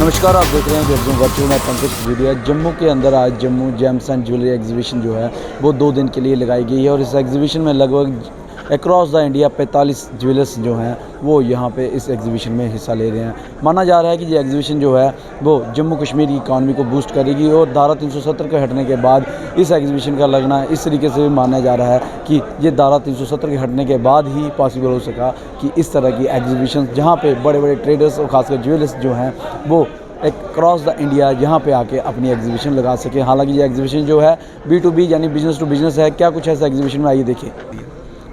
नमस्कार, आप देख रहे हैं जर्जूम वर्चुअल में पंकज वीडियो। जम्मू के अंदर आज Jammu James and jewellery exhibition जो है वो 2 दिन के लिए लगाई गई है और इस एग्जीबिशन में लगभग अक्रॉस द इंडिया 45 ज्वेलर्स जो हैं वो यहाँ पे इस एग्जीबिशन में हिस्सा ले रहे हैं। माना जा रहा है कि ये एग्जीबिशन जो है वो जम्मू कश्मीर की इकानमी को बूस्ट करेगी और धारा 370 के हटने के बाद इस एग्जीबिशन का लगना इस तरीके से भी माना जा रहा है कि ये धारा 370 के हटने के बाद ही पॉसिबल हो सका कि इस तरह की एग्जीबिशन जहाँ पे बड़े बड़े ट्रेडर्स और खासकर ज्वेलर्स जो हैं वो एक क्रॉस द इंडिया यहाँ पे आके अपनी एग्जीबिशन लगा सके। हालांकि ये एग्जीबिशन जो है B2B यानी बिजनेस टू बिजनेस है। क्या कुछ ऐसा एग्जीबिशन में, आइए देखिए।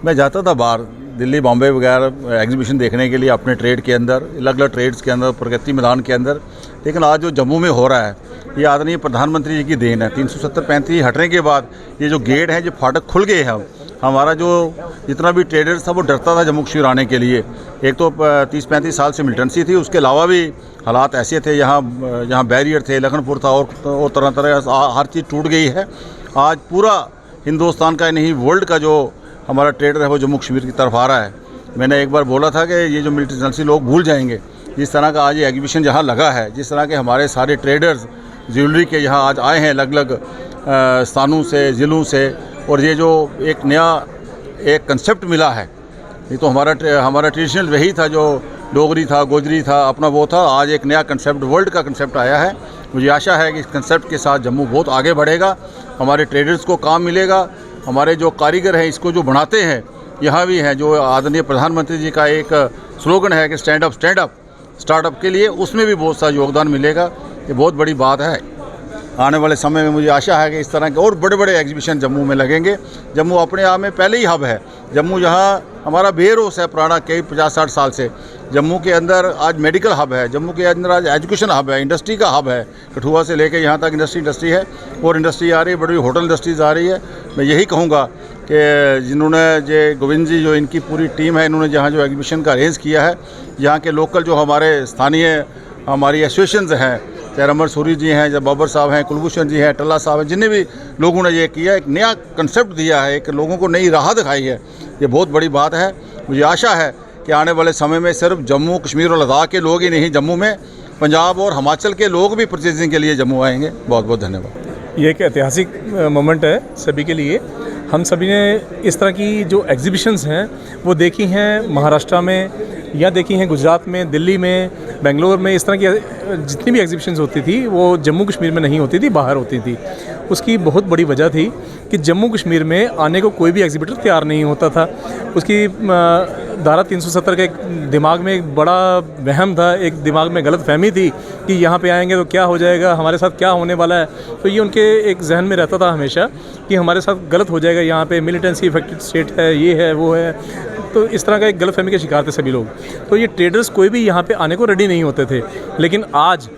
मैं जाता था बाहर दिल्ली बॉम्बे वगैरह एग्जीबिशन देखने के लिए अपने ट्रेड के अंदर, अलग अलग ट्रेड्स के अंदर, प्रगति मैदान के अंदर। लेकिन आज जो जम्मू में हो रहा है ये आदरणीय प्रधानमंत्री जी की देन है। 370-35 हटने के बाद ये जो गेट है, जो फाटक खुल गए हैं। हमारा जो जितना भी ट्रेडर्स था वो डरता था जम्मू कश्मीर आने के लिए। एक तो 30-35 साल से मिलिटेंसी थी, उसके अलावा भी हालात ऐसे थे, यहाँ बैरियर थे, लखनपुर था और तरह तरह हर चीज़ टूट गई है। आज पूरा हिंदुस्तान का नहीं वर्ल्ड का जो हमारा ट्रेडर है वो जम्मू कश्मीर की तरफ आ रहा है। मैंने एक बार बोला था कि ये जो मिलिटेंसी लोग भूल जाएंगे। जिस तरह का आज ये एग्जीबिशन जहाँ लगा है, जिस तरह के हमारे सारे ट्रेडर्स ज्वेलरी के यहाँ आज आए हैं अलग अलग स्थानों से, ज़िलों से, और ये जो एक नया एक कंसेप्ट मिला है। ये तो हमारा ट्रेडिशनल वही था, जो डोगरी था, गोजरी था, अपना वो था। आज एक नया कंसेप्ट, वर्ल्ड का कंसेप्ट आया है। मुझे आशा है कि इस कंसेप्ट के साथ जम्मू बहुत आगे बढ़ेगा, हमारे ट्रेडर्स को काम मिलेगा, हमारे जो कारीगर हैं इसको जो बनाते हैं यहाँ भी हैं। जो आदरणीय प्रधानमंत्री जी का एक स्लोगन है कि स्टैंड अप स्टार्टअप के लिए, उसमें भी बहुत सा योगदान मिलेगा। ये बहुत बड़ी बात है। आने वाले समय में मुझे आशा है कि इस तरह के और बड़े बड़े एग्जीबिशन जम्मू में लगेंगे। जम्मू अपने आप में पहले ही हब है। जम्मू जहाँ हमारा बेर हाउस है पुराना, कई 50-60 साल से। जम्मू के अंदर आज मेडिकल हब है, जम्मू के अंदर आज एजुकेशन हब है, इंडस्ट्री का हब है। कठुआ से लेकर यहाँ तक इंडस्ट्री है और इंडस्ट्री आ रही है, बड़ी होटल इंडस्ट्रीज़ आ रही है। मैं यही कहूँगा कि जिन्होंने जे गोविंद जी, जो इनकी पूरी टीम है, इन्होंने जहाँ जो एग्जीबिशन का अरेंज किया है, यहाँ के लोकल जो हमारे स्थानीय हमारी एसोसिएशंस हैं, चाहे अमर सूरी जी हैं, चाहे बाबर साहब हैं, कुलभूषण जी हैं, टल्ला साहब हैं, जिन्हें भी लोगों ने ये किया, एक नया कंसेप्ट दिया है, एक लोगों को नई राह दिखाई है। ये बहुत बड़ी बात है। मुझे आशा है कि आने वाले समय में सिर्फ जम्मू कश्मीर और लद्दाख के लोग ही नहीं, जम्मू में पंजाब और हिमाचल के लोग भी परचेजिंग के लिए जम्मू आएंगे। बहुत बहुत धन्यवाद। ये एक ऐतिहासिक मोमेंट है सभी के लिए। हम सभी ने इस तरह की जो एग्जीबिशंस हैं वो देखी हैं महाराष्ट्र में, या देखी हैं गुजरात में, दिल्ली में, बेंगलोर में। इस तरह की जितनी भी एग्जीबिशंस होती थी वो जम्मू कश्मीर में नहीं होती थी, बाहर होती थी। उसकी बहुत बड़ी वजह थी कि जम्मू कश्मीर में आने को कोई भी एग्जीबिटर तैयार नहीं होता था। उसकी धारा 370 के दिमाग में एक बड़ा वहम था, एक दिमाग में गलत फहमी थी कि यहाँ पे आएंगे तो क्या हो जाएगा, हमारे साथ क्या होने वाला है। तो ये उनके एक जहन में रहता था हमेशा कि हमारे साथ गलत हो जाएगा, यहाँ पे मिलिटेंसी इफेक्टेड स्टेट है, ये है, वो है। तो इस तरह का एक गलत फहमी के शिकार थे सभी लोग। तो ये ट्रेडर्स कोई भी यहाँ पे आने को रेडी नहीं होते थे। लेकिन आज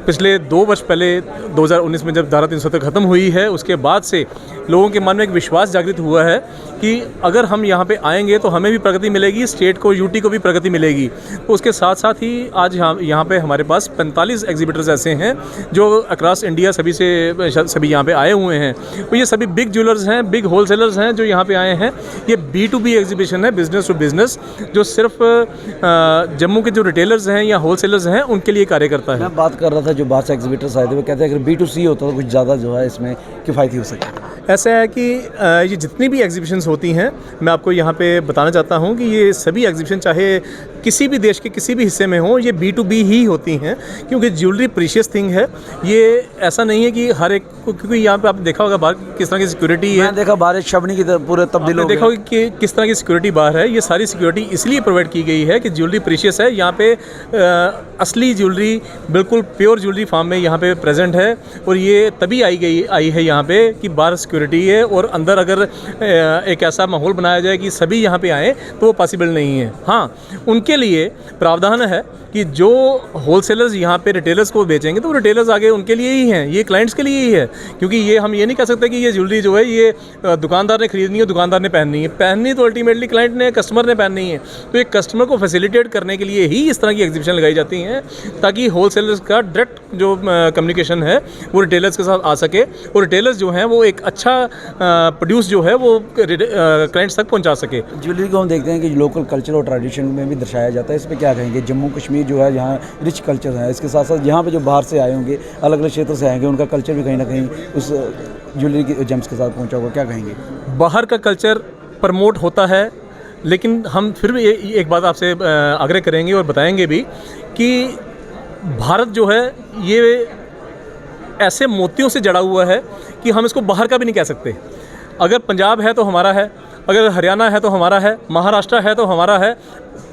पिछले 2 वर्ष पहले 2019 में जब धारा 370 ख़त्म हुई है, उसके बाद से लोगों के मन में एक विश्वास जागृत हुआ है कि अगर हम यहाँ पे आएंगे तो हमें भी प्रगति मिलेगी, स्टेट को, यूटी को भी प्रगति मिलेगी। तो उसके साथ साथ ही आज यहाँ पे हमारे पास 45 एग्जीबिटर्स ऐसे हैं जो अक्रॉस इंडिया सभी यहाँ पे आए हुए हैं। तो ये सभी बिग ज्वेलर्स हैं, बिग होलसेलर्स हैं जो यहाँ पे आए हैं। ये B2B एग्जीबिशन है, बिजनेस टू बिजनेस, जो सिर्फ जम्मू के जो रिटेलर्स हैं या होलसेलर्स हैं उनके लिए कार्य करता है। मैं बात कर रहा था जो बाहर से एग्जीबिटर्स आए थे, वो कहते हैं अगर B2C होता तो कुछ ज़्यादा जो है इसमें किफ़ायती हो सकता। ऐसा है कि ये जितनी भी एग्जीबिशंस होती हैं, मैं आपको यहाँ पे बताना चाहता हूँ कि ये सभी एग्जीबिशन चाहे किसी भी देश के किसी भी हिस्से में हो, ये B2B ही होती हैं। क्योंकि ज्वेलरी प्रीशियस थिंग है। ये ऐसा नहीं है कि हर एक को, क्योंकि यहाँ पे आपने देखा होगा बाहर किस तरह की सिक्योरिटी है। देखा बाहर शबनी की पूरे तब्दील हो गया। देखा होगा कि किस तरह की सिक्योरिटी बाहर है। ये सारी सिक्योरिटी इसलिए प्रोवाइड की गई है कि ज्वेलरी प्रीशियस है। यहाँ पे असली ज्वेलरी, बिल्कुल प्योर ज्वेलरी फार्म में यहाँ पे प्रेजेंट है। और ये तभी आई है यहाँ पे कि बाहर सिक्योरिटी है और अंदर अगर एक ऐसा माहौल बनाया जाए कि सभी यहाँ पे आए तो वो पॉसिबल नहीं है। हाँ, उनके लिए प्रावधान है कि जो होलसेलर्स यहाँ पे रिटेलर्स को बेचेंगे तो रिटेलर्स आगे उनके लिए ही हैं, ये क्लाइंट्स के लिए ही है। क्योंकि ये हम ये नहीं कह सकते कि ये ज्वेलरी जो है ये दुकानदार ने खरीदनी है, दुकानदार ने पहननी है। पहननी तो अल्टीमेटली क्लाइंट ने, कस्टमर ने पहननी है। तो एक कस्टमर को फैसिलिटेट करने के लिए ही इस तरह की एग्जीबिशन लगाई जाती हैं, ताकि होलसेलर्स का डायरेक्ट जो कम्युनिकेशन है वो रिटेलर्स के साथ आ सके और रिटेलर्स जो हैं वो एक अच्छा प्रोड्यूस जो है वो क्लाइंट्स तक पहुँचा सके। ज्वेलरी को हम देखते हैं कि लोकल कल्चर और ट्रेडिशन में भी दर्शाया जाता है। इस पर क्या कहेंगे? जम्मू कश्मीर कश्मीर जो है यहाँ रिच कल्चर है। इसके साथ साथ यहाँ पे जो बाहर से आए होंगे, अलग अलग क्षेत्रों से आएंगे, उनका कल्चर भी कहीं ना कहीं उस ज्वेलरी की जेम्स के साथ पहुँचा होगा। क्या कहेंगे? बाहर का कल्चर प्रमोट होता है, लेकिन हम फिर भी एक बात आपसे आग्रह करेंगे और बताएंगे भी कि भारत जो है ये ऐसे मोतियों से जड़ा हुआ है कि हम इसको बाहर का भी नहीं कह सकते। अगर पंजाब है तो हमारा है, अगर हरियाणा है तो हमारा है, महाराष्ट्र है तो हमारा है,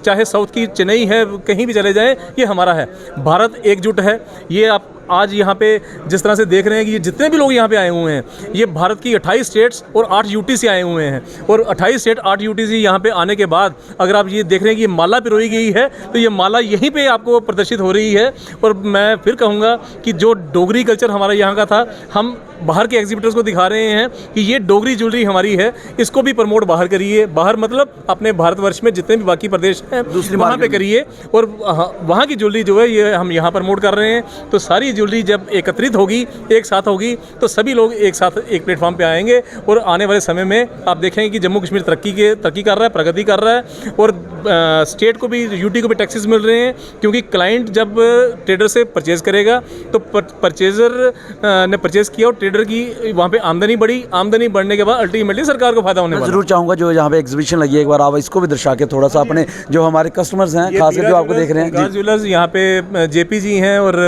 चाहे साउथ की चेन्नई है, कहीं भी चले जाएं ये हमारा है। भारत एकजुट है। ये आप आज यहाँ पे जिस तरह से देख रहे हैं कि ये जितने भी लोग यहाँ पे आए हुए हैं, ये भारत की 28 स्टेट्स और 8 यूटी से आए हुए हैं। और 28 स्टेट 8 यूटी से यहाँ पे आने के बाद अगर आप ये देख रहे हैं कि ये माला पिरोई गई है, तो ये माला यहीं पे आपको प्रदर्शित हो रही है। और मैं फिर कहूँगा कि जो डोगरी कल्चर हमारा यहाँ का था, हम बाहर के एग्जीबिटर्स को दिखा रहे हैं कि ये डोगरी ज्वेलरी हमारी है, इसको भी प्रमोट बाहर करिए। बाहर मतलब अपने भारतवर्ष में जितने भी बाकी प्रदेश हैं दूसरी वहाँ पे करिए, और वहाँ की ज्वेलरी जो है ये हम यहाँ प्रमोट कर रहे हैं। तो सारी ज्वेलरी जब एकत्रित होगी, एक साथ होगी, तो सभी लोग एक साथ एक प्लेटफॉर्म पे आएंगे। और आने वाले समय में आप देखेंगे कि जम्मू कश्मीर तरक्की कर रहा है, प्रगति कर रहा है। और स्टेट को भी, यूटी को भी टैक्सेस मिल रहे हैं, क्योंकि क्लाइंट जब ट्रेडर से परचेज़ करेगा तो परचेज़र ने परचेज़ किया और ट्रेडर की वहाँ पे आमदनी बढ़ी। आमदनी बढ़ने के बाद अल्टीमेटली सरकार को फायदा होने वाला है। जरूर चाहूँगा जो यहाँ पे एग्जीबिशन लगी है, एक बार आप इसको भी दर्शा के थोड़ा सा अपने जो हमारे कस्टमर्स हैं, खासकर जो आपको देख रहे हैं ज्वेलर्स, यहाँ पे जेपी जी हैं और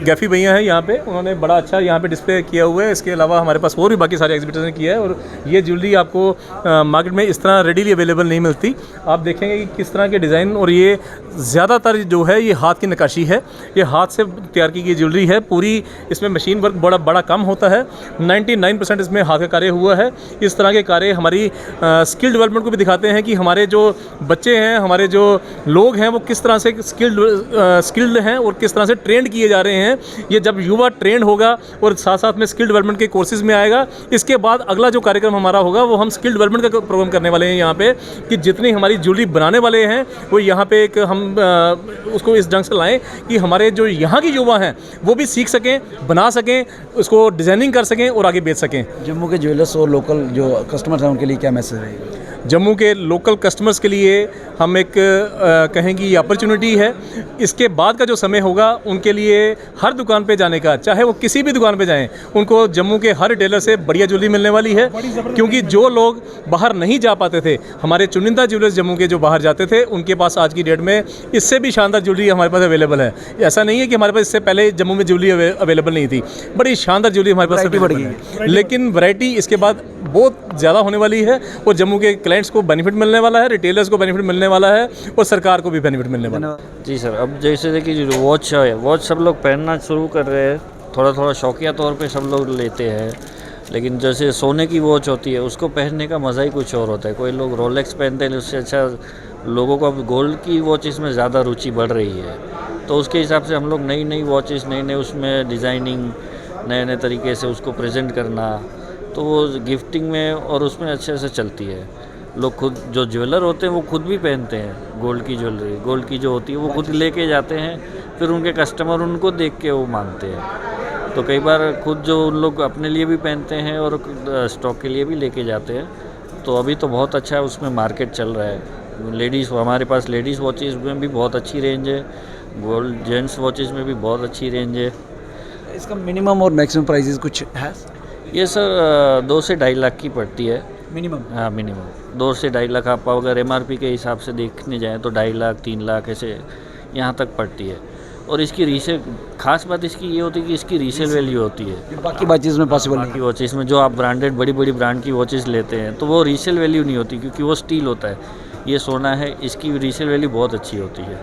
गैफी भैया हैं यहाँ पे, उन्होंने बड़ा अच्छा यहाँ पे डिस्प्ले किया हुआ है। इसके अलावा हमारे पास और भी बाकी सारे एग्जीबिटर्स ने किया है। और ये ज्वेलरी आपको मार्केट में इस तरह रेडीली अवेलेबल नहीं मिलती। आप देखेंगे कि किस तरह के डिज़ाइन, और ये ज़्यादातर जो है ये हाथ की नक्काशी है, ये हाथ से तैयार की गई ज्वेलरी है पूरी। इसमें मशीन वर्क बड़ा कम होता है। 99% इसमें हाथ का कार्य हुआ है। इस तरह के कार्य हमारी स्किल डेवलपमेंट को भी दिखाते हैं कि हमारे जो बच्चे हैं, हमारे जो लोग हैं, वो किस तरह से स्किल्ड हैं और किस तरह से ट्रेंड किए जा रहे हैं। ये जब युवा ट्रेंड होगा और साथ साथ में स्किल डेवलपमेंट के कोर्सेज में आएगा, इसके बाद अगला जो कार्यक्रम हमारा होगा वो हम स्किल डेवलपमेंट का प्रोग्राम करने वाले हैं यहाँ पे, कि जितनी हमारी ज्वेलरी बनाने वाले हैं वो यहाँ पे एक हम उसको इस ढंग से लाएँ कि हमारे जो यहाँ की युवा हैं वो भी सीख सकें, बना सकें, उसको डिज़ाइनिंग कर सकें और आगे बेच सकें। जम्मू के ज्वेलर्स और लोकल जो कस्टमर्स हैं उनके लिए क्या मैसेज रहेगा? जम्मू के लोकल कस्टमर्स के लिए हम एक कहेंगे ये अपॉर्चुनिटी है। इसके बाद का जो समय होगा उनके लिए हर दुकान पे जाने का, चाहे वो किसी भी दुकान पे जाएं, उनको जम्मू के हर रिटेलर से बढ़िया ज्वेलरी मिलने वाली है। क्योंकि जो लोग बाहर नहीं जा पाते थे, हमारे चुनिंदा ज्वेलर्स जम्मू के जो बाहर जाते थे, उनके पास आज की डेट में इससे भी शानदार ज्वेलरी हमारे पास अवेलेबल है। ऐसा नहीं है कि हमारे पास इससे पहले जम्मू में ज्वेलरी अवेलेबल नहीं थी, बड़ी शानदार ज्वेलरी हमारे पास बढ़ गई है। लेकिन वैरायटी इसके बाद बहुत ज़्यादा होने वाली है और जम्मू के क्लाइंट्स को बेनिफिट मिलने वाला है, रिटेलर्स को बेनिफिट मिलने वाला है और सरकार को भी बेनिफिट मिलने वाला है। जी सर, अब जैसे देखिए जो वॉच है, वॉच सब लोग पहनना शुरू कर रहे हैं, थोड़ा शौकिया तौर पे सब लोग लेते हैं। लेकिन जैसे सोने की वॉच होती है उसको पहनने का मज़ा ही कुछ और होता है। कोई लोग रोलेक्स पहनते हैं, उससे अच्छा लोगों को अब गोल्ड की वॉचेस में ज़्यादा रुचि बढ़ रही है। तो उसके हिसाब से हम लोग नई वॉचेस, नए उसमें डिज़ाइनिंग, नए तरीके से उसको प्रेजेंट करना, तो वो गिफ्टिंग में और उसमें अच्छे से चलती है। लोग खुद जो ज्वेलर होते हैं वो खुद भी पहनते हैं गोल्ड की ज्वेलरी, गोल्ड की जो होती है वो खुद लेके जाते हैं, फिर उनके कस्टमर उनको देख के वो मांगते हैं। तो कई बार खुद जो उन लोग अपने लिए भी पहनते हैं और स्टॉक के लिए भी लेके जाते हैं। तो अभी तो बहुत अच्छा उसमें मार्केट चल रहा है। लेडीज़, हमारे पास लेडीज़ वॉचेस में भी बहुत अच्छी रेंज है, गोल्ड जेंट्स वॉचेस में भी बहुत अच्छी रेंज है। इसका मिनिमम और मैक्सिमम प्राइजेस कुछ है? ये सर 2 से 2.5 लाख की पड़ती है मिनिमम। हाँ, मिनिमम 2 से 2.5 लाख। आप अगर MRP के हिसाब से देखने जाएँ तो 2.5 लाख 3 लाख ऐसे यहाँ तक पड़ती है। और इसकी रीसेल, खास बात इसकी ये होती है कि इसकी रीसेल वैल्यू होती है। बाकी वॉचेस में पॉसिबल नहीं। बाकी वॉचेस में जो आप ब्रांडेड बड़ी ब्रांड की वॉचेस लेते हैं तो वो रीसेल वैल्यू नहीं होती, क्योंकि वो स्टील होता है, ये सोना है, इसकी रीसेल वैल्यू बहुत अच्छी होती है।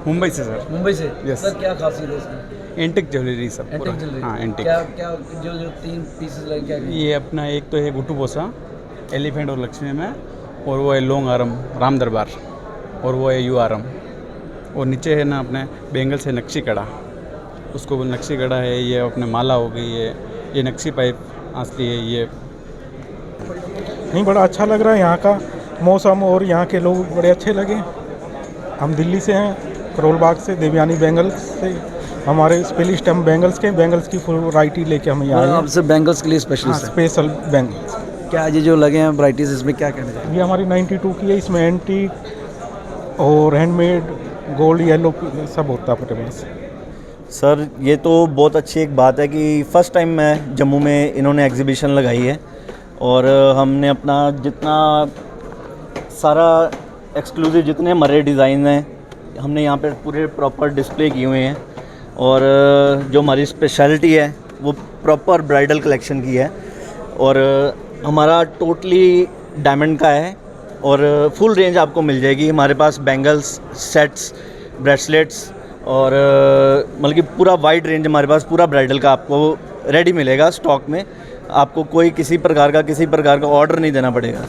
मुंबई से सर। मुंबई से? यस सर क्या खासियत है इसमें? एंटिक ज्वेलरी सब। Antique jewellery? हाँ, एंटिक। क्या जो 3 पीसेस लगे क्या? ये अपना एक तो है गुट्टू बोसा, एलिफेंट और लक्ष्मी में, और वो है लोंग आरम राम दरबार, और वो है यू आरम, और नीचे है ना अपने बेंगल से नक्शी कड़ा, उसको नक्शी कड़ा है। ये अपने माला हो गई है, ये नक्शी पाइप असली है। ये नहीं, बड़ा अच्छा लग रहा है यहाँ का मौसम और यहाँ के लोग बड़े अच्छे लगे। हम दिल्ली से हैं, करोल बाग से, देवयानी बैंगल्स से। हमारे स्पेशलिस्ट हम बैंगल्स की फुल वैरायटी लेके हम यहाँ आए हैं। आपसे बैंगल्स के लिए स्पेशलिस्ट है? Special bangles. क्या ये जो लगे हैं वैराइटीज़, इसमें क्या कहना चाहिए? ये हमारी 92 की है, इसमें एंटीक और हैंडमेड गोल्ड येलो सब होता है अपने पास। सर ये तो बहुत अच्छी एक बात है कि फ़र्स्ट टाइम मैं जम्मू में इन्होंने एग्ज़िबिशन लगाई है और हमने अपना जितना सारा एक्सक्लूसिव जितने हमारे डिज़ाइन हैं हमने यहाँ पे पूरे प्रॉपर डिस्प्ले किए हुए हैं और जो हमारी स्पेशलिटी है वो प्रॉपर ब्राइडल कलेक्शन की है और हमारा टोटली डायमंड का है और फुल रेंज आपको मिल जाएगी हमारे पास बैंगल्स, सेट्स, ब्रेसलेट्स और मतलब कि पूरा वाइड रेंज हमारे पास पूरा ब्राइडल का आपको रेडी मिलेगा स्टॉक में। आपको कोई किसी प्रकार का ऑर्डर नहीं देना पड़ेगा।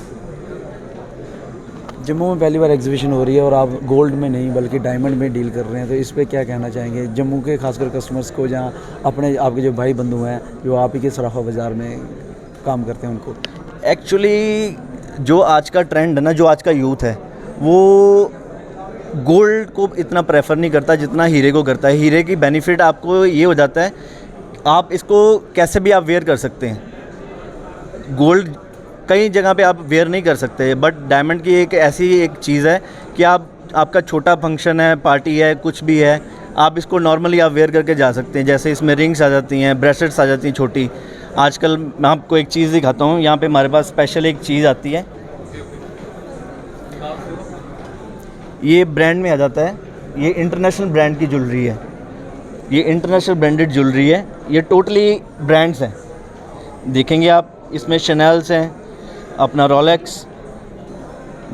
जम्मू में पहली बार एग्जीबिशन हो रही है और आप गोल्ड में नहीं बल्कि डायमंड में डील कर रहे हैं, तो इस पे क्या कहना चाहेंगे जम्मू के खासकर कस्टमर्स को, जहाँ अपने आपके जो भाई बंधु हैं जो आप ही के सराफा बाज़ार में काम करते हैं उनको? एक्चुअली जो आज का ट्रेंड है ना, जो आज का यूथ है वो गोल्ड को इतना प्रेफर नहीं करता जितना हीरे को करता है। हीरे की बेनिफिट आपको ये हो जाता है आप इसको कैसे भी आप वेयर कर सकते हैं। गोल्ड कई जगह पे आप वेयर नहीं कर सकते, बट डायमंड की एक ऐसी एक चीज़ है कि आपका छोटा फंक्शन है, पार्टी है, कुछ भी है, आप इसको नॉर्मली आप वेयर करके जा सकते हैं। जैसे इसमें रिंग्स आ जाती हैं, ब्रेसलेट्स आ जाती हैं छोटी। आजकल मैं आपको एक चीज़ दिखाता हूँ, यहाँ पे हमारे पास स्पेशल एक चीज़ आती है, ये ब्रांड में आ जाता है। ये इंटरनेशनल ब्रांड की ज्वेलरी है, ये इंटरनेशनल ब्रांडेड ज्वेलरी है, ये टोटली ब्रांड्स हैं। देखेंगे आप इसमें शनेल्स हैं, अपना रोलेक्स,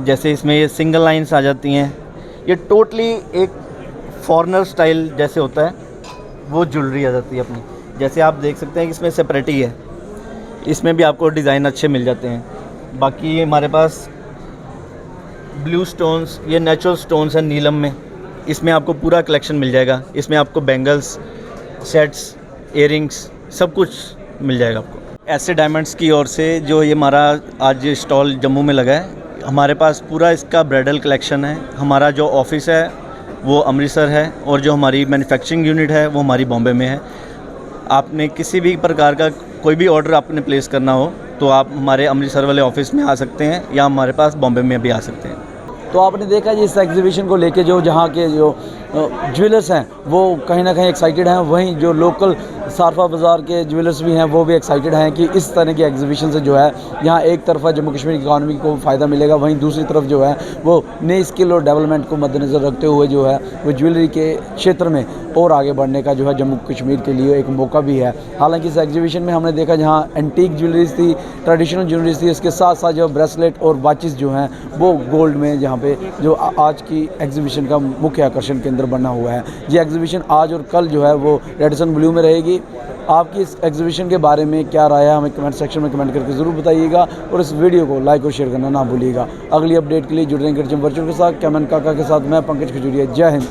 जैसे इसमें ये सिंगल लाइंस आ जाती हैं। ये टोटली एक फॉरेनर स्टाइल जैसे होता है वो ज्वेलरी आ जाती है अपनी। जैसे आप देख सकते हैं कि इसमें सेपरेटी है, इसमें भी आपको डिज़ाइन अच्छे मिल जाते हैं। बाकी हमारे पास ब्लू स्टोन्स, ये नेचुरल स्टोन्स हैं नीलम में, इसमें आपको पूरा कलेक्शन मिल जाएगा। इसमें आपको बैंगल्स, सेट्स, इयररिंग्स सब कुछ मिल जाएगा आपको। ऐसे डायमंड्स की ओर से जो ये हमारा आज स्टॉल जम्मू में लगा है, हमारे पास पूरा इसका ब्राइडल कलेक्शन है। हमारा जो ऑफिस है वो अमृतसर है और जो हमारी मैन्युफैक्चरिंग यूनिट है वो हमारी बॉम्बे में है। आपने किसी भी प्रकार का कोई भी ऑर्डर आपने प्लेस करना हो तो आप हमारे अमृतसर वाले ऑफिस में आ सकते हैं या हमारे पास बॉम्बे में भी आ सकते हैं। तो आपने देखा जी इस एग्जीबिशन को लेके जो जहाँ के जो ज्वेलर्स हैं वो कहीं ना कहीं एक्साइटेड हैं, वहीं जो लोकल सारफा बाज़ार के ज्वेलर्स भी हैं वो भी एक्साइटेड हैं कि इस तरह की एग्जीबिशन से जो है यहाँ एक तरफा जम्मू कश्मीर की इकानमी को फ़ायदा मिलेगा, वहीं दूसरी तरफ जो है वो नई स्किल और डेवलपमेंट को मद्देनज़र रखते हुए जो है वो ज्वेलरी के क्षेत्र में और आगे बढ़ने का जो है जम्मू कश्मीर के लिए एक मौका भी है। हालांकि इस एग्जीबिशन में हमने देखा जहाँ एंटीक ज्वेलरीज थी, ट्रेडिशनल ज्वेलरीज थी, इसके साथ साथ जो ब्रेसलेट और वॉचेस जो हैं वो गोल्ड में, जहाँ पे जो आज की एग्जीबिशन का मुख्य आकर्षण केंद्र बना हुआ है। ये एग्जीबिशन आज और कल जो है वो रेडिसन ब्लू में रहेगी। आपकी इस एग्जीबिशन के बारे में क्या राय है हमें कमेंट सेक्शन में कमेंट करके ज़रूर बताइएगा और इस वीडियो को लाइक और शेयर करना ना भूलिएगा। अगली अपडेट के लिए जुड़ रहेंगे वर्चुअल के साथ, कैमन काका के साथ मैं पंकज खजूरिया। जय हिंद।